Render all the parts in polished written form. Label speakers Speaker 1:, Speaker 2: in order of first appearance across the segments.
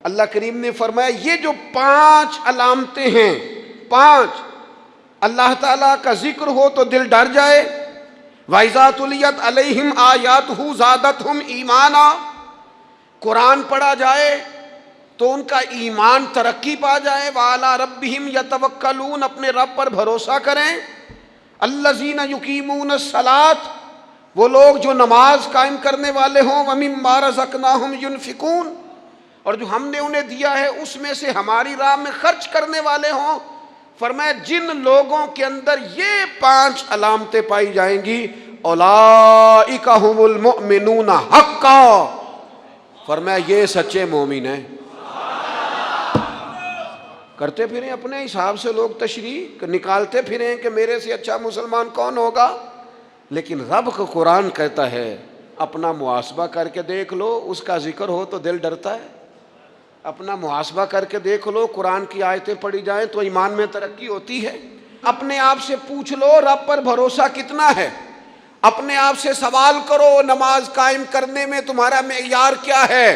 Speaker 1: اللہ کریم نے فرمایا یہ جو 5 علامتیں ہیں، 5 اللہ تعالیٰ کا ذکر ہو تو دل ڈر جائے، وَإِذَا تُلِيَتْ عَلَيْهِمْ آيَاتُهُ زَادَتْهُمْ ایمانا، قرآن پڑھا جائے تو ان کا ایمان ترقی پا جائے، وَعَلَىٰ رَبِّهِمْ يَتَوَكَّلُونَ، اپنے رب پر بھروسہ کریں، الَّذِينَ يُقِيمُونَ الصَّلَاةَ، وہ لوگ جو نماز قائم کرنے والے ہوں، وَمِمَّا رَزَقْنَاهُمْ يُنْفِقُونَ، اور جو ہم نے انہیں دیا ہے اس میں سے ہماری راہ میں خرچ کرنے والے ہوں۔ فرمایا جن لوگوں کے اندر یہ 5 علامتیں پائی جائیں گی، اولئک ھم المؤمنون حقا، فرمایا یہ سچے مومن ہیں۔ کرتے پھریں اپنے حساب سے لوگ تشریح نکالتے پھریں کہ میرے سے اچھا مسلمان کون ہوگا، لیکن رب کا قرآن کہتا ہے اپنا محاسبہ کر کے دیکھ لو، اس کا ذکر ہو تو دل ڈرتا ہے۔ اپنا محاسبہ کر کے دیکھ لو، قرآن کی آیتیں پڑھی جائیں تو ایمان میں ترقی ہوتی ہے۔ اپنے آپ سے پوچھ لو رب پر بھروسہ کتنا ہے، اپنے آپ سے سوال کرو نماز قائم کرنے میں تمہارا معیار کیا ہے،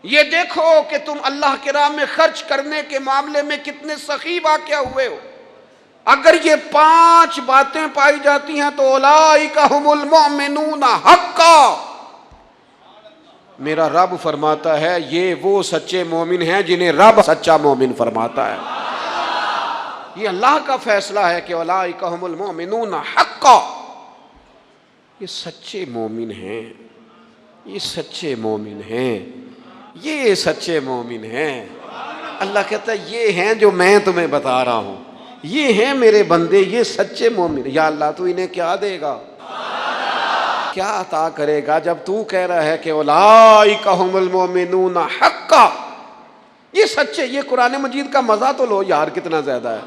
Speaker 1: یہ دیکھو کہ تم اللہ کے راہ میں خرچ کرنے کے معاملے میں کتنے سخی واقع ہوئے ہو۔ اگر یہ 5 باتیں پائی جاتی ہیں تو اولئک ھم المؤمنون حقا، میرا رب فرماتا ہے یہ وہ سچے مومن ہیں جنہیں رب سچا مومن فرماتا ہے۔ یہ اللہ کا فیصلہ ہے کہ اولئک ھم المؤمنون حقا، یہ سچے مومن ہیں، یہ سچے مومن ہیں، یہ سچے مومن ہیں۔ اللہ کہتا ہے یہ ہیں جو میں تمہیں بتا رہا ہوں، یہ ہیں میرے بندے، یہ سچے مومن۔ یا اللہ تو انہیں کیا دے گا، کیا عطا کرے گا جب تو کہہ رہا ہے کہ اولئک ھم المؤمنون حقا، یہ سچے۔ یہ قرآن مجید کا مزہ تو لو یار کتنا زیادہ ہے،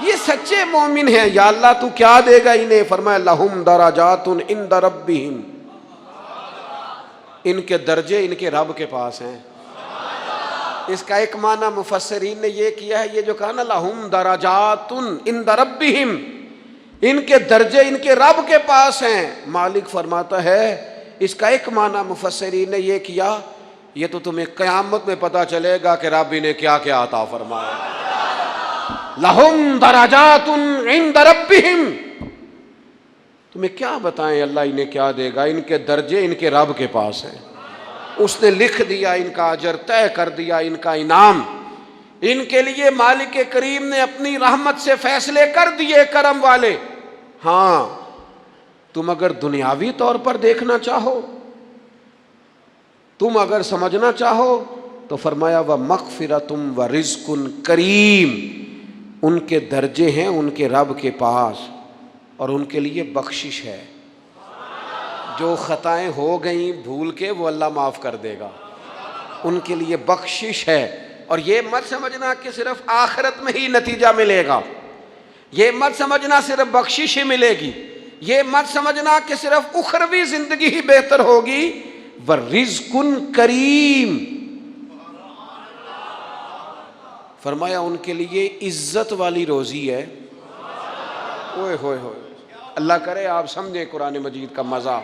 Speaker 1: یہ سچے مومن ہیں۔ یا اللہ تو کیا دے گا انہیں، فرمایا لہم درجات عند ربہم، ان کے درجے ان کے رب کے پاس ہیں۔ اس کا ایک معنی مفسرین نے یہ کیا ہے، یہ جو کہا نا لہم درجات عند ربہم، ان کے درجے ان کے رب کے پاس ہیں، مالک فرماتا ہے اس کا ایک معنی مفسرین نے یہ کیا، یہ تو تمہیں قیامت میں پتہ چلے گا کہ رب انہیں کیا کیا عطا فرمایا۔ لہم درجات عند ربہم، تمہیں کیا بتائیں اللہ انہیں کیا دے گا، ان کے درجے ان کے رب کے پاس ہیں۔ اس نے لکھ دیا، ان کا اجر طے کر دیا، ان کا انعام ان کے لیے مالک کریم نے اپنی رحمت سے فیصلے کر دیے کرم والے۔ ہاں تم اگر دنیاوی طور پر دیکھنا چاہو، تم اگر سمجھنا چاہو تو فرمایا وَمَغْفِرَةٌ وَرِزْقٌ کریم، ان کے درجے ہیں ان کے رب کے پاس، اور ان کے لیے بخشش ہے۔ جو خطائیں ہو گئیں بھول کے وہ اللہ معاف کر دے گا، ان کے لیے بخشش ہے۔ اور یہ مت سمجھنا کہ صرف آخرت میں ہی نتیجہ ملے گا، یہ مت سمجھنا صرف بخشش ہی ملے گی، یہ مت سمجھنا کہ صرف اخروی زندگی ہی بہتر ہوگی۔ وَرِزْقٌ کریم، فرمایا ان کے لیے عزت والی روزی ہے۔ اوئے ہوئے ہوئے، اللہ کرے آپ سمجھیں قرآن مجید کا مزہ۔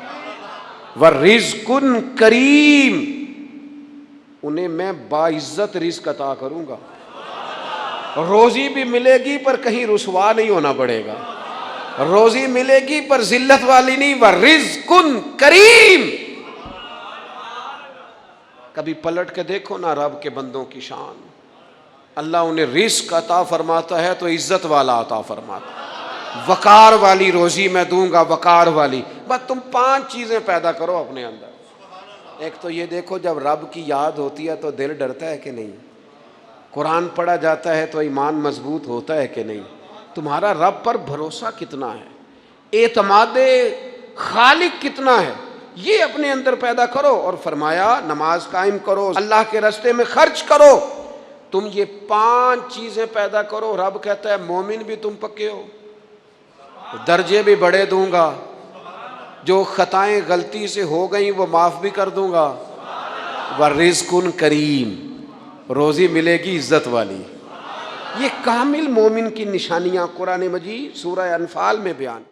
Speaker 1: وَرِزْقٌ کریم، انہیں میں باعزت رزق عطا کروں گا، روزی بھی ملے گی پر کہیں رسوا نہیں ہونا پڑے گا، روزی ملے گی پر ذلت والی نہیں۔ وَرِزْقٌ کریم، کبھی پلٹ کے دیکھو نا رب کے بندوں کی شان، اللہ انہیں رزق عطا فرماتا ہے تو عزت والا عطا فرماتا ہے۔ وقار والی روزی میں دوں گا، وقار والی۔ بس تم 5 چیزیں پیدا کرو اپنے اندر۔ ایک تو یہ دیکھو جب رب کی یاد ہوتی ہے تو دل ڈرتا ہے کہ نہیں، قرآن پڑھا جاتا ہے تو ایمان مضبوط ہوتا ہے کہ نہیں، تمہارا رب پر بھروسہ کتنا ہے، اعتماد خالق کتنا ہے، یہ اپنے اندر پیدا کرو۔ اور فرمایا نماز قائم کرو، اللہ کے راستے میں خرچ کرو۔ تم یہ 5 چیزیں پیدا کرو، رب کہتا ہے مومن بھی تم پکے ہو، درجے بھی بڑے دوں گا، جو خطائیں غلطی سے ہو گئیں وہ معاف بھی کر دوں گا۔ وَرِزْقٌ کریم، روزی ملے گی عزت والی۔ یہ کامل مومن کی نشانیاں قرآن مجید سورہ انفال میں بیان۔